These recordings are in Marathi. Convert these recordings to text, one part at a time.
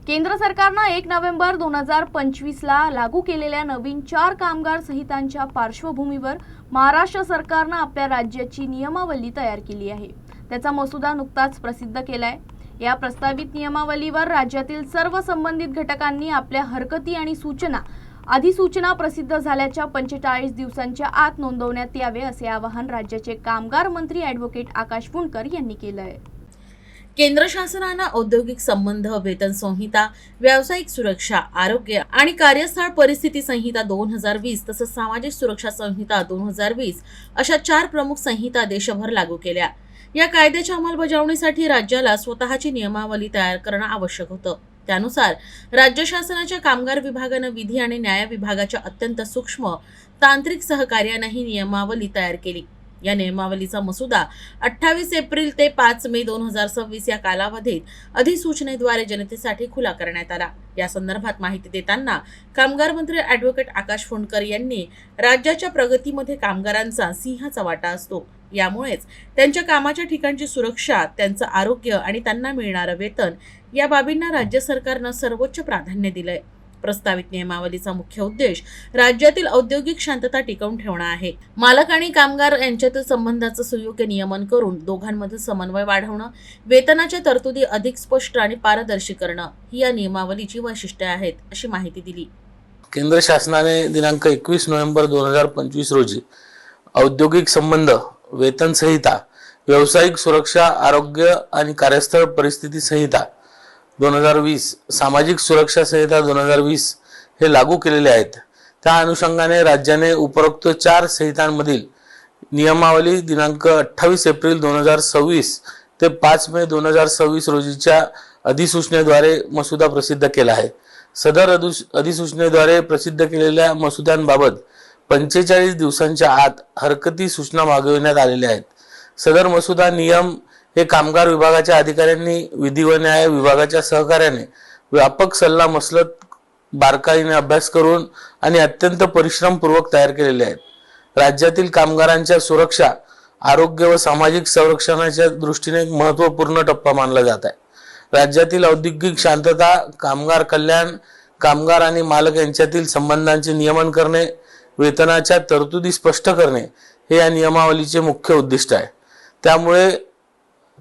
केंद्र सरकारनं 1 नोव्हेंबर 2025 ला लागू केलेल्या नवीन 4 कामगार संहितांच्या पार्श्वभूमीवर महाराष्ट्र सरकारनं आपल्या राज्याची नियमावली तयार केली आहे। त्याचा मसुदा नुकताच प्रसिद्ध केलाय। या प्रस्तावित नियमावलीवर राज्यातील सर्व संबंधित घटकांनी आपल्या हरकती आणि सूचना अधिसूचना प्रसिद्ध झाल्याच्या 45 दिवसांच्या आत नोंदवण्यात यावे असे आवाहन राज्याचे कामगार मंत्री ॲडव्होकेट आकाश फुंडकर यांनी केलं आहे। केंद्र शासनानं औद्योगिक संबंध वेतन संहिता, व्यावसायिक सुरक्षा, आरोग्य आणि कार्यस्थळ परिस्थिती संहिता 2020 तसंच सामाजिक सुरक्षा संहिता 2020 अशा 4 प्रमुख संहिता देशभर लागू केल्या। या कायद्याच्या अंमलबजावणीसाठी राज्याला स्वतःची नियमावली तयार करणं आवश्यक होतं। त्यानुसार राज्य शासनाच्या कामगार विभागानं विधी आणि न्याय विभागाच्या अत्यंत सूक्ष्म तांत्रिक सहकार्याने ही नियमावली तयार केली। या नियमावलीचा मसुदा 28 एप्रिल ते 5 मे 2026 या कालावधीत अधिसूचनेद्वारे जनतेसाठी खुला करण्यात आला। या संदर्भात माहिती देताना कामगार मंत्री ॲडव्होकेट आकाश फुंडकर यांनी राज्याच्या प्रगतीमध्ये कामगारांचा सिंहाचा वाटा असतो। यामुळेच त्यांच्या कामाच्या ठिकाणची सुरक्षा, त्यांचं आरोग्य आणि त्यांना मिळणारं वेतन या बाबींना राज्य सरकारनं सर्वोच्च प्राधान्य दिलंय। प्रस्तावित नियमावलीचा मुख्य उद्देश राज्यातील औद्योगिक शांतता टिकवून ठेवणं आहे। मालक आणि कामगार यांच्यातील संबंधाचं सुयोग्य नियमन करून दोघांमध्ये समन्वय वाढवणं, वेतनाच्या तरतुदी अधिक स्पष्ट आणि पारदर्शी करणं ही या नियमावलीची वैशिष्ट्ये आहेत, अशी माहिती दिली। केंद्र शासनाने दिनांक 21 नोव्हेंबर 2025 रोजी औद्योगिक संबंध, वेतन संहिता, व्यावसायिक सुरक्षा, आरोग्य आणि कार्यस्थळ परिस्थिती संहिता 2020, सामाजिक सुरक्षा संहिता 2020 हे लागू केलेले आहेत। त्या अनुषंगाने राज्याने उपरोक्त 4 संहितांमधील नियमावली दिनांक 28 एप्रिल 2026 ते 5 मे 2026 रोजीच्या अधिसूचनेद्वारे मसुदा प्रसिद्ध केला आहे। सदर अधिसूचनेद्वारे प्रसिद्ध केलेल्या मसुद्यांबाबत 45 दिवसांच्या आत हरकती सूचना मागविण्यात आलेल्या आहेत। सदर मसुदा नियम हे कामगार विभागाच्या अधिकाऱ्यांनी विधी व न्याय विभागाच्या सहकार्याने व्यापक सल्ला मसलत बारकाईने अभ्यास करून आणि अत्यंत परिश्रमपूर्वक तयार केलेले आहेत। राज्यातील कामगारांच्या सुरक्षा, आरोग्य व सामाजिक संरक्षणाच्या दृष्टीने एक महत्त्वपूर्ण टप्पा मानला जात आहे। राज्यातील औद्योगिक शांतता, कामगार कल्याण, कामगार आणि मालक यांच्यातील संबंधांचे नियमन करणे, वेतनाच्या तरतुदी स्पष्ट करणे हे या नियमावलीचे मुख्य उद्दिष्ट आहे। त्यामुळे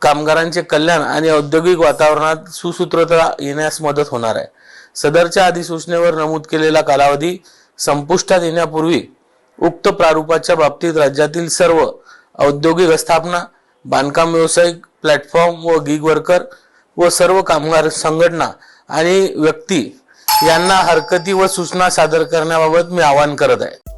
कामगारांचे कल्याण आणि औद्योगिक वातावरणात सुसूत्रता येण्यास मदत होणार आहे। सदरच्या अधिसूचनेवर नमूद केलेला कालावधी संपुष्टात येण्यापूर्वी उक्त प्रारूपाच्या बाबतीत राज्यातील सर्व औद्योगिक आस्थापना, बांधकाम व्यावसायिक, प्लॅटफॉर्म व गिग वर्कर व सर्व कामगार संघटना आणि व्यक्ती यांना हरकती व सूचना सादर करण्याबाबत मी आवाहन करत आहे।